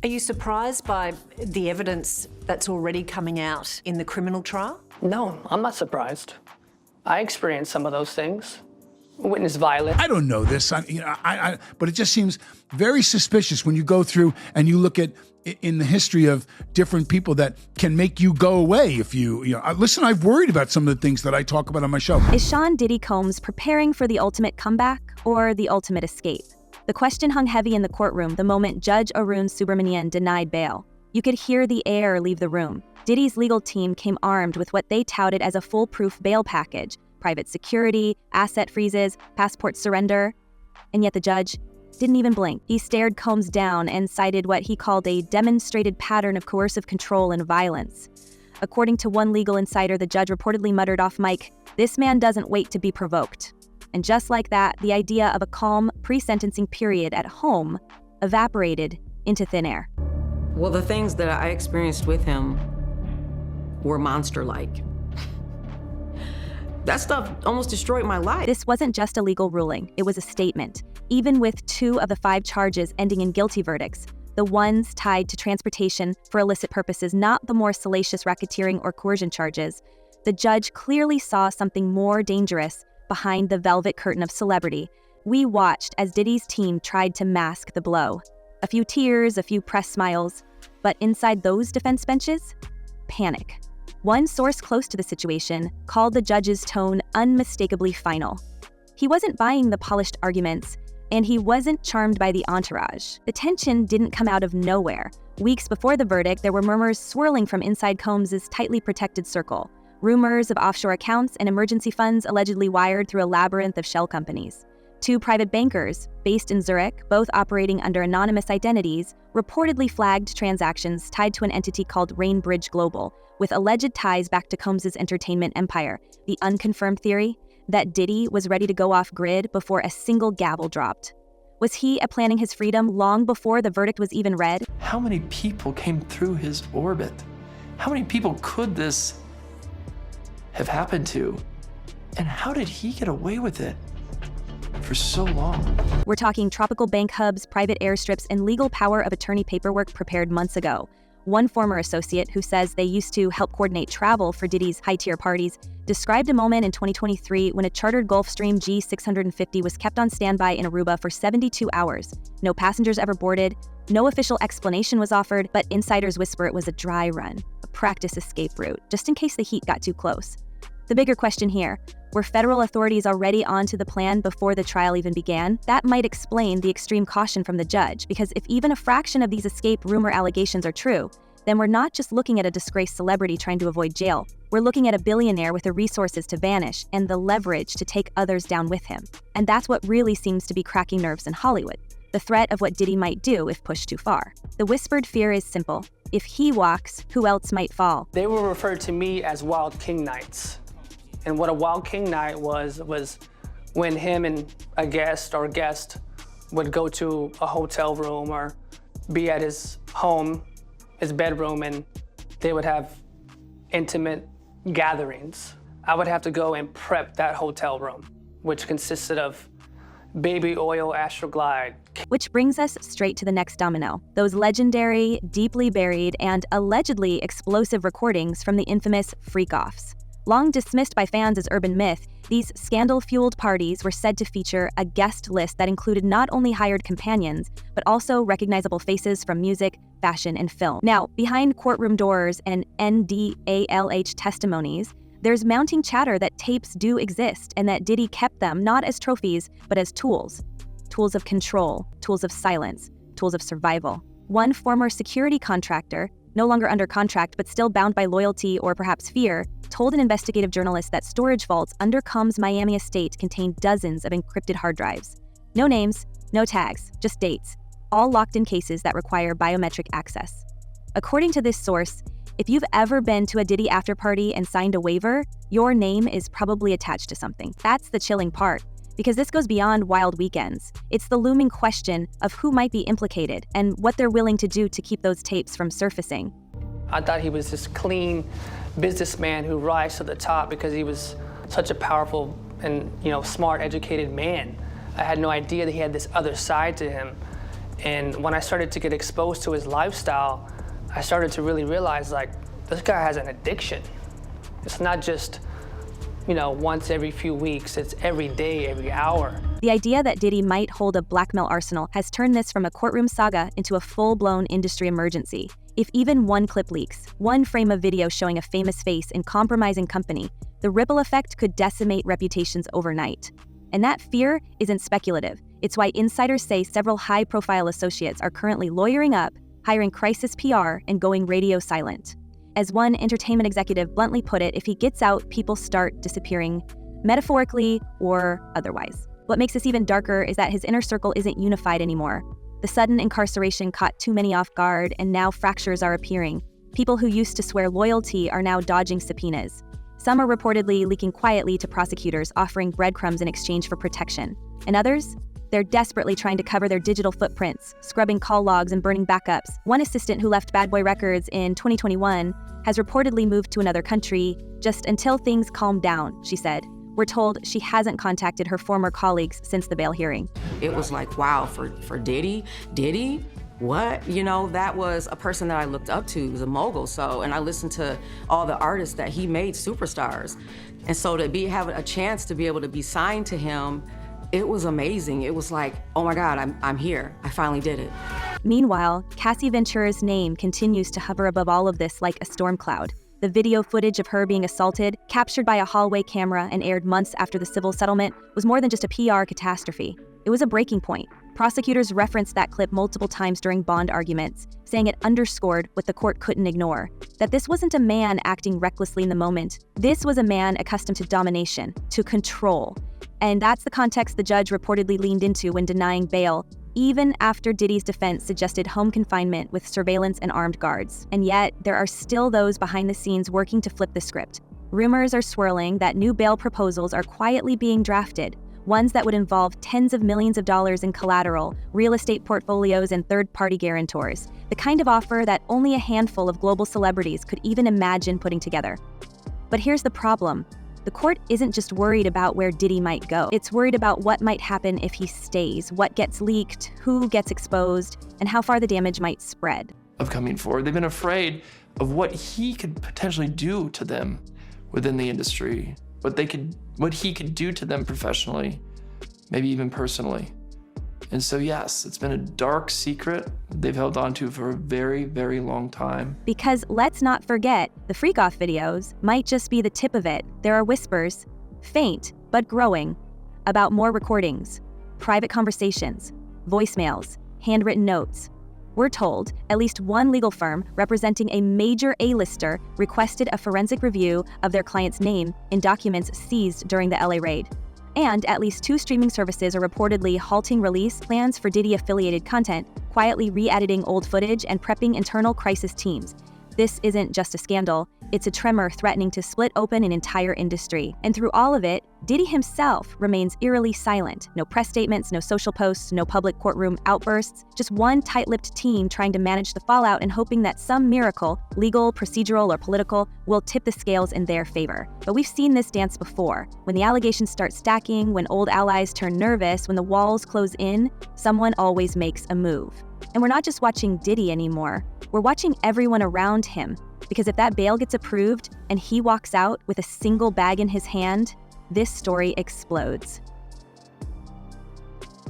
Are you surprised by the evidence that's already coming out in the criminal trial? No, I'm not surprised. I experienced some of those things. Witness violence. I don't know this, but it just seems very suspicious when you go through and you look at in the history of different people that can make you go away if you know. Listen, I've worried about some of the things that I talk about on my show. Is Sean Diddy Combs preparing for the ultimate comeback or the ultimate escape? The question hung heavy in the courtroom the moment Judge Arun Subramanian denied bail. You could hear the air leave the room. Diddy's legal team came armed with what they touted as a foolproof bail package: private security, asset freezes, passport surrender. And yet the judge didn't even blink. He stared Combs down and cited what he called a demonstrated pattern of coercive control and violence. According to one legal insider, the judge reportedly muttered off mic, "This man doesn't wait to be provoked." And just like that, the idea of a calm pre-sentencing period at home evaporated into thin air. Well, the things that I experienced with him were monster-like. That stuff almost destroyed my life. This wasn't just a legal ruling, it was a statement. Even with 2 of the 5 charges ending in guilty verdicts, the ones tied to transportation for illicit purposes, not the more salacious racketeering or coercion charges, the judge clearly saw something more dangerous behind the velvet curtain of celebrity. We watched as Diddy's team tried to mask the blow. A few tears, a few press smiles, but inside those defense benches, panic. One source close to the situation called the judge's tone unmistakably final. He wasn't buying the polished arguments, and he wasn't charmed by the entourage. The tension didn't come out of nowhere. Weeks before the verdict, there were murmurs swirling from inside Combs' tightly protected circle. Rumors of offshore accounts and emergency funds allegedly wired through a labyrinth of shell companies. 2 private bankers, based in Zurich, both operating under anonymous identities, reportedly flagged transactions tied to an entity called Rainbridge Global, with alleged ties back to Combs' entertainment empire. The unconfirmed theory that Diddy was ready to go off grid before a single gavel dropped. Was he planning his freedom long before the verdict was even read? How many people came through his orbit? How many people could this have happened to? And how did he get away with it for so long? We're talking tropical bank hubs, private airstrips, and legal power of attorney paperwork prepared months ago. One former associate who says they used to help coordinate travel for Diddy's high-tier parties described a moment in 2023 when a chartered Gulfstream G650 was kept on standby in Aruba for 72 hours. No passengers ever boarded, no official explanation was offered, but insiders whisper it was a dry run, a practice escape route, just in case the heat got too close. The bigger question here, were federal authorities already onto the plan before the trial even began? That might explain the extreme caution from the judge, because if even a fraction of these escape rumor allegations are true, then we're not just looking at a disgraced celebrity trying to avoid jail. We're looking at a billionaire with the resources to vanish and the leverage to take others down with him. And that's what really seems to be cracking nerves in Hollywood. The threat of what Diddy might do if pushed too far. The whispered fear is simple. If he walks, who else might fall? They were referred to me as Wild King Nights. And what a Wild King Night was when him and a guest would go to a hotel room or be at his home, his bedroom, and they would have intimate gatherings. I would have to go and prep that hotel room, which consisted of baby oil Astroglide. Which brings us straight to the next domino. Those legendary, deeply buried, and allegedly explosive recordings from the infamous freakoffs. Long dismissed by fans as urban myth, these scandal-fueled parties were said to feature a guest list that included not only hired companions, but also recognizable faces from music, fashion, and film. Now, behind courtroom doors and NDALH testimonies, there's mounting chatter that tapes do exist and that Diddy kept them not as trophies, but as tools. Tools of control, tools of silence, tools of survival. One former security contractor, no longer under contract but still bound by loyalty or perhaps fear, told an investigative journalist that storage vaults under Combs' Miami estate contained dozens of encrypted hard drives. No names, no tags, just dates, all locked in cases that require biometric access. According to this source, if you've ever been to a Diddy afterparty and signed a waiver, your name is probably attached to something. That's the chilling part, because this goes beyond wild weekends. It's the looming question of who might be implicated and what they're willing to do to keep those tapes from surfacing. I thought he was this clean businessman who rise to the top because he was such a powerful and smart, educated man. I had no idea that he had this other side to him. And when I started to get exposed to his lifestyle, I started to really realize, like, this guy has an addiction. It's not just, you know, once every few weeks, it's every day, every hour. The idea that Diddy might hold a blackmail arsenal has turned this from a courtroom saga into a full-blown industry emergency. If even one clip leaks, one frame of video showing a famous face in compromising company, the ripple effect could decimate reputations overnight. And that fear isn't speculative. It's why insiders say several high-profile associates are currently lawyering up, hiring crisis PR, and going radio silent. As one entertainment executive bluntly put it, if he gets out, people start disappearing, metaphorically or otherwise. What makes this even darker is that his inner circle isn't unified anymore. The sudden incarceration caught too many off guard, and now fractures are appearing. People who used to swear loyalty are now dodging subpoenas. Some are reportedly leaking quietly to prosecutors, offering breadcrumbs in exchange for protection. And others? They're desperately trying to cover their digital footprints, scrubbing call logs and burning backups. One assistant who left Bad Boy Records in 2021 has reportedly moved to another country just until things calm down, she said. We're told she hasn't contacted her former colleagues since the bail hearing. It was like, wow, for Diddy? What? You know, that was a person that I looked up to. He was a mogul, and I listened to all the artists that he made superstars. And so to have a chance to be able to be signed to him, it was amazing. It was like, oh my God, I'm here. I finally did it. Meanwhile, Cassie Ventura's name continues to hover above all of this like a storm cloud. The video footage of her being assaulted, captured by a hallway camera and aired months after the civil settlement, was more than just a PR catastrophe. It was a breaking point. Prosecutors referenced that clip multiple times during bond arguments, saying it underscored what the court couldn't ignore, that this wasn't a man acting recklessly in the moment. This was a man accustomed to domination, to control. And that's the context the judge reportedly leaned into when denying bail, even after Diddy's defense suggested home confinement with surveillance and armed guards. And yet, there are still those behind the scenes working to flip the script. Rumors are swirling that new bail proposals are quietly being drafted, ones that would involve tens of millions of dollars in collateral, real estate portfolios, and third-party guarantors, the kind of offer that only a handful of global celebrities could even imagine putting together. But here's the problem. The court isn't just worried about where Diddy might go. It's worried about what might happen if he stays, what gets leaked, who gets exposed, and how far the damage might spread. Of coming forward, they've been afraid of what he could potentially do to them within the industry, what he could do to them professionally, maybe even personally. And so yes, it's been a dark secret they've held on to for a very, very long time. Because let's not forget, the freakoff videos might just be the tip of it. There are whispers, faint but growing, about more recordings, private conversations, voicemails, handwritten notes. We're told at least one legal firm representing a major A-lister requested a forensic review of their client's name in documents seized during the LA raid. And at least 2 streaming services are reportedly halting release plans for Diddy-affiliated content, quietly re-editing old footage and prepping internal crisis teams. This isn't just a scandal, it's a tremor threatening to split open an entire industry. And through all of it, Diddy himself remains eerily silent. No press statements, no social posts, no public courtroom outbursts, just one tight-lipped team trying to manage the fallout and hoping that some miracle, legal, procedural, or political, will tip the scales in their favor. But we've seen this dance before. When the allegations start stacking, when old allies turn nervous, when the walls close in, someone always makes a move. And we're not just watching Diddy anymore, we're watching everyone around him. Because if that bail gets approved and he walks out with a single bag in his hand, this story explodes.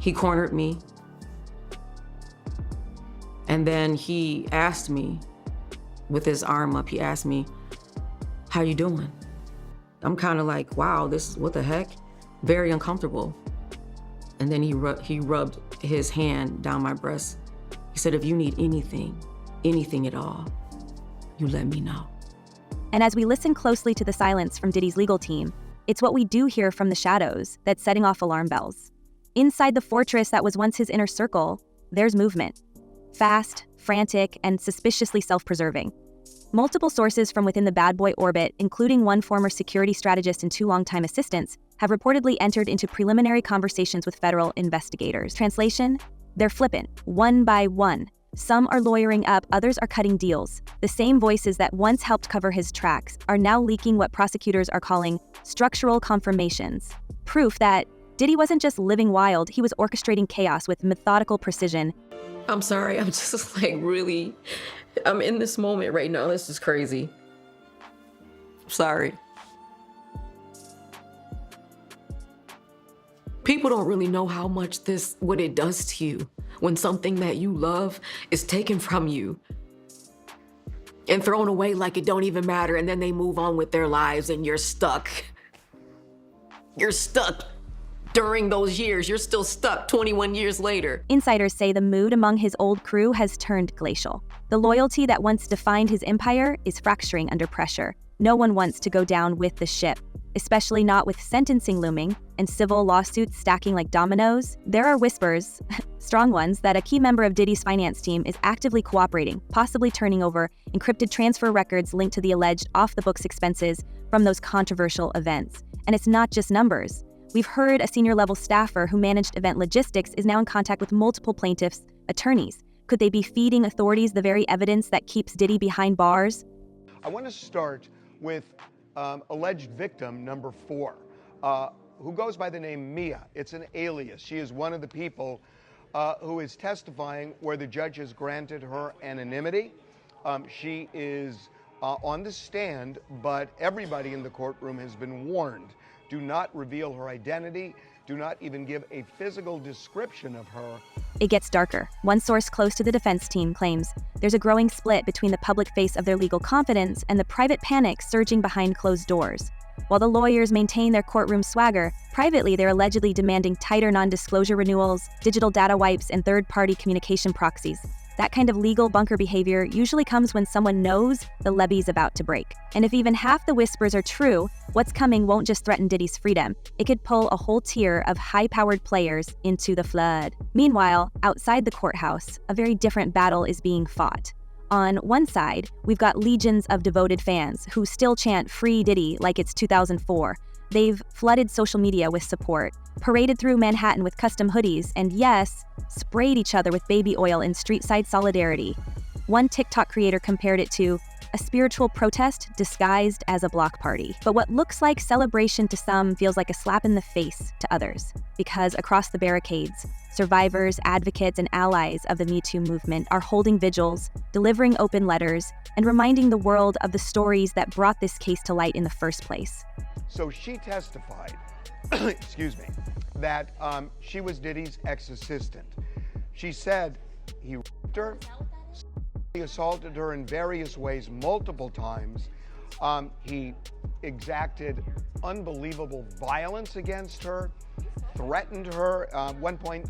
He cornered me. And then he asked me, with his arm up, he asked me, "How you doing?" I'm kind of like, wow, what the heck? Very uncomfortable. And then he rubbed his hand down my breast. He said, "If you need anything at all, you let me know." And as we listen closely to the silence from Diddy's legal team, it's what we do hear from the shadows that's setting off alarm bells. Inside the fortress that was once his inner circle, there's movement. Fast, frantic, and suspiciously self-preserving. Multiple sources from within the bad boy orbit, including one former security strategist and 2 longtime assistants, have reportedly entered into preliminary conversations with federal investigators. Translation? They're flippant, one by one. Some are lawyering up, others are cutting deals. The same voices that once helped cover his tracks are now leaking what prosecutors are calling structural confirmations. Proof that Diddy wasn't just living wild, he was orchestrating chaos with methodical precision. I'm sorry. I'm just like really, I'm in this moment right now. This is crazy. Sorry. People don't really know how much what it does to you when something that you love is taken from you and thrown away like it don't even matter, and then they move on with their lives and you're stuck. You're stuck during those years. You're still stuck 21 years later. Insiders say the mood among his old crew has turned glacial. The loyalty that once defined his empire is fracturing under pressure. No one wants to go down with the ship, especially not with sentencing looming and civil lawsuits stacking like dominoes. There are whispers, strong ones, that a key member of Diddy's finance team is actively cooperating, possibly turning over encrypted transfer records linked to the alleged off-the-books expenses from those controversial events. And it's not just numbers. We've heard a senior-level staffer who managed event logistics is now in contact with multiple plaintiffs' attorneys. Could they be feeding authorities the very evidence that keeps Diddy behind bars? I want to start with alleged victim number 4, who goes by the name Mia. It's an alias. She is one of the people who is testifying where the judge has granted her anonymity. She is on the stand, but everybody in the courtroom has been warned. Do not reveal her identity. Do not even give a physical description of her. It gets darker. One source close to the defense team claims there's a growing split between the public face of their legal confidence and the private panic surging behind closed doors. While the lawyers maintain their courtroom swagger, privately they're allegedly demanding tighter non-disclosure renewals, digital data wipes, and third-party communication proxies. That kind of legal bunker behavior usually comes when someone knows the levee's about to break. And if even half the whispers are true, what's coming won't just threaten Diddy's freedom. It could pull a whole tier of high-powered players into the flood. Meanwhile, outside the courthouse, a very different battle is being fought. On one side, we've got legions of devoted fans who still chant "Free Diddy" like it's 2004. They've flooded social media with support, paraded through Manhattan with custom hoodies, and yes, sprayed each other with baby oil in street-side solidarity. One TikTok creator compared it to a spiritual protest disguised as a block party. But what looks like celebration to some feels like a slap in the face to others, because across the barricades, survivors, advocates, and allies of the Me Too movement are holding vigils, delivering open letters, and reminding the world of the stories that brought this case to light in the first place. So she testified, excuse me, that she was Diddy's ex-assistant. She said he raped her, he assaulted her in various ways multiple times. He exacted unbelievable violence against her, threatened her, at one point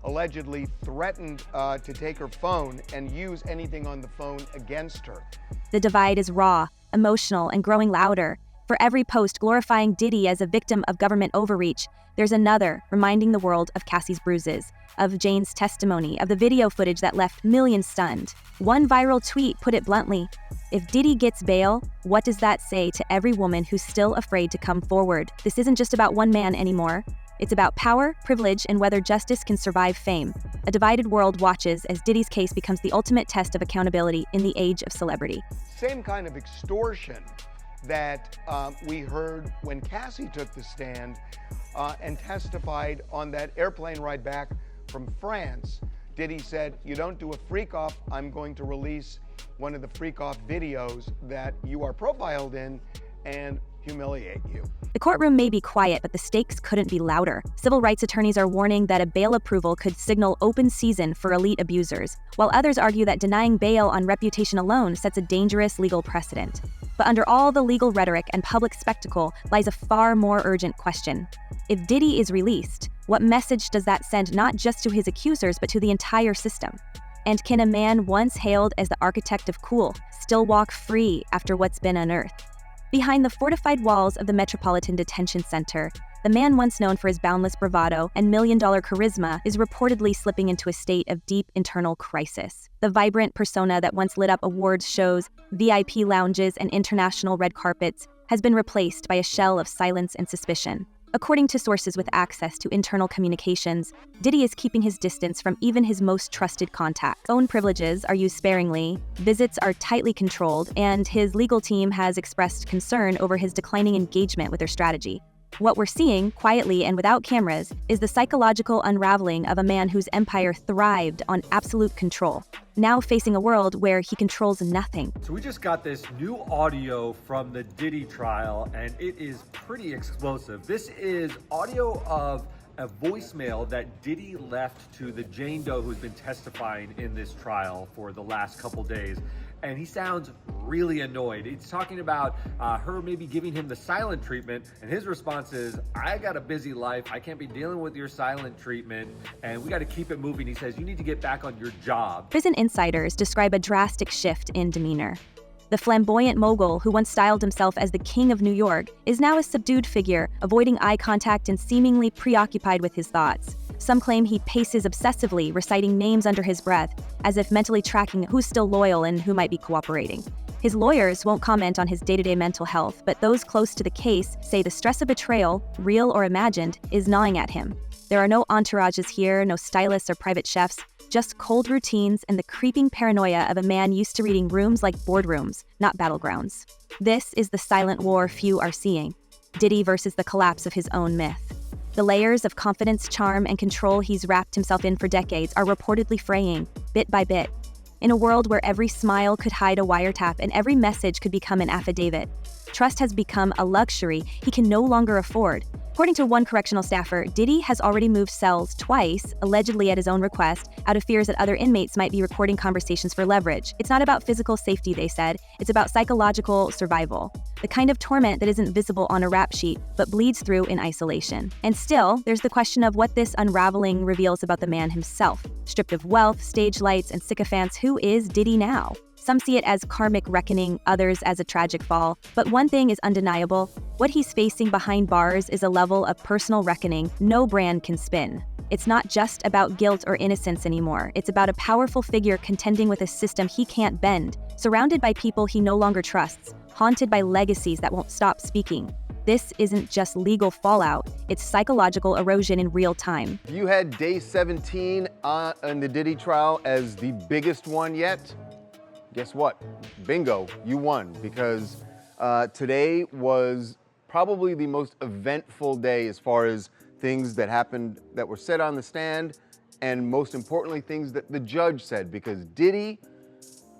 allegedly threatened to take her phone and use anything on the phone against her. The divide is raw, emotional, and growing louder. For every post glorifying Diddy as a victim of government overreach, there's another reminding the world of Cassie's bruises, of Jane's testimony, of the video footage that left millions stunned. One viral tweet put it bluntly: if Diddy gets bail, what does that say to every woman who's still afraid to come forward? This isn't just about one man anymore. It's about power, privilege, and whether justice can survive fame. A divided world watches as Diddy's case becomes the ultimate test of accountability in the age of celebrity. Same kind of extortion that we heard when Cassie took the stand and testified on that airplane ride back from France. Diddy said, "You don't do a freak-off, I'm going to release one of the freak-off videos that you are profiled in and humiliate you." The courtroom may be quiet, but the stakes couldn't be louder. Civil rights attorneys are warning that a bail approval could signal open season for elite abusers, while others argue that denying bail on reputation alone sets a dangerous legal precedent. But under all the legal rhetoric and public spectacle lies a far more urgent question. If Diddy is released, what message does that send not just to his accusers, but to the entire system? And can a man once hailed as the architect of cool still walk free after what's been unearthed? Behind the fortified walls of the Metropolitan Detention Center, the man once known for his boundless bravado and million-dollar charisma is reportedly slipping into a state of deep internal crisis. The vibrant persona that once lit up awards shows, VIP lounges, and international red carpets has been replaced by a shell of silence and suspicion. According to sources with access to internal communications, Diddy is keeping his distance from even his most trusted contacts. Phone privileges are used sparingly, visits are tightly controlled, and his legal team has expressed concern over his declining engagement with their strategy. What we're seeing, quietly and without cameras, is the psychological unraveling of a man whose empire thrived on absolute control, now facing a world where he controls nothing. So we just got this new audio from the Diddy trial, and it is pretty explosive. This is audio of a voicemail that Diddy left to the Jane Doe who's been testifying in this trial for the last couple days. And he sounds really annoyed. He's talking about her maybe giving him the silent treatment, and his response is, I got a busy life, I can't be dealing with your silent treatment, and we got to keep it moving. He says, you need to get back on your job. Prison insiders describe a drastic shift in demeanor. The flamboyant mogul who once styled himself as the King of New York is now a subdued figure, avoiding eye contact and seemingly preoccupied with his thoughts. Some claim he paces obsessively, reciting names under his breath, as if mentally tracking who's still loyal and who might be cooperating. His lawyers won't comment on his day-to-day mental health, but those close to the case say the stress of betrayal, real or imagined, is gnawing at him. There are no entourages here, no stylists or private chefs, just cold routines and the creeping paranoia of a man used to reading rooms like boardrooms, not battlegrounds. This is the silent war few are seeing. Diddy versus the collapse of his own myth. The layers of confidence, charm, and control he's wrapped himself in for decades are reportedly fraying, bit by bit. In a world where every smile could hide a wiretap and every message could become an affidavit, trust has become a luxury he can no longer afford. According to one correctional staffer, Diddy has already moved cells twice, allegedly at his own request, out of fears that other inmates might be recording conversations for leverage. It's not about physical safety, they said. It's about psychological survival. The kind of torment that isn't visible on a rap sheet, but bleeds through in isolation. And still, there's the question of what this unraveling reveals about the man himself. Stripped of wealth, stage lights, and sycophants, who is Diddy now? Some see it as karmic reckoning, others as a tragic fall. But one thing is undeniable. What he's facing behind bars is a level of personal reckoning no brand can spin. It's not just about guilt or innocence anymore. It's about a powerful figure contending with a system he can't bend, surrounded by people he no longer trusts, haunted by legacies that won't stop speaking. This isn't just legal fallout, it's psychological erosion in real time. You had day 17 on the Diddy trial as the biggest one yet. Guess what? Bingo, you won, because today was probably the most eventful day as far as things that happened that were said on the stand, and most importantly, things that the judge said, because Diddy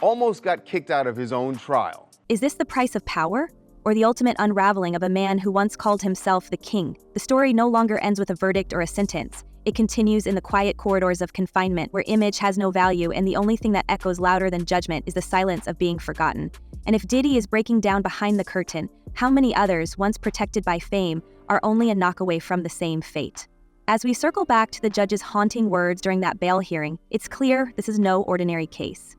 almost got kicked out of his own trial. Is this the price of power? Or the ultimate unraveling of a man who once called himself the king? The story no longer ends with a verdict or a sentence. It continues in the quiet corridors of confinement where image has no value and the only thing that echoes louder than judgment is the silence of being forgotten. And if Diddy is breaking down behind the curtain, how many others, once protected by fame, are only a knock away from the same fate? As we circle back to the judge's haunting words during that bail hearing, it's clear this is no ordinary case.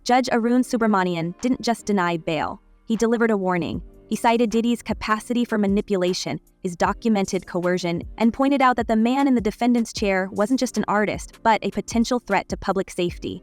Judge Arun Subramanian didn't just deny bail. He delivered a warning. He cited Diddy's capacity for manipulation, his documented coercion, and pointed out that the man in the defendant's chair wasn't just an artist, but a potential threat to public safety.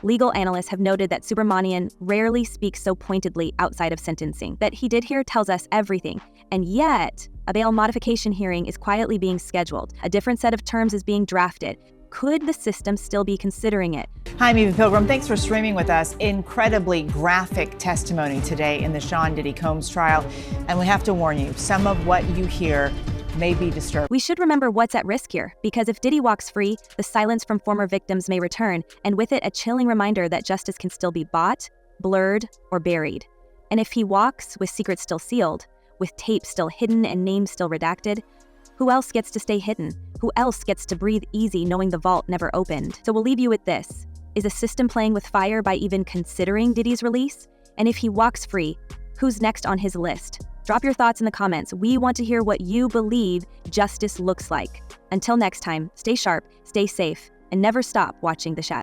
Legal analysts have noted that Subramanian rarely speaks so pointedly outside of sentencing. That he did here tells us everything, and yet, a bail modification hearing is quietly being scheduled. A different set of terms is being drafted. Could the system still be considering it? Hi, I'm Eva Pilgrim. Thanks for streaming with us. Incredibly graphic testimony today in the Sean Diddy Combs trial. And we have to warn you, some of what you hear may be disturbing. We should remember what's at risk here, because if Diddy walks free, the silence from former victims may return, and with it a chilling reminder that justice can still be bought, blurred, or buried. And if he walks with secrets still sealed, with tape still hidden and names still redacted, who else gets to stay hidden? Who else gets to breathe easy knowing the vault never opened? So we'll leave you with this. Is a system playing with fire by even considering Diddy's release? And if he walks free, who's next on his list? Drop your thoughts in the comments. We want to hear what you believe justice looks like. Until next time, stay sharp, stay safe, and never stop watching The Shadow.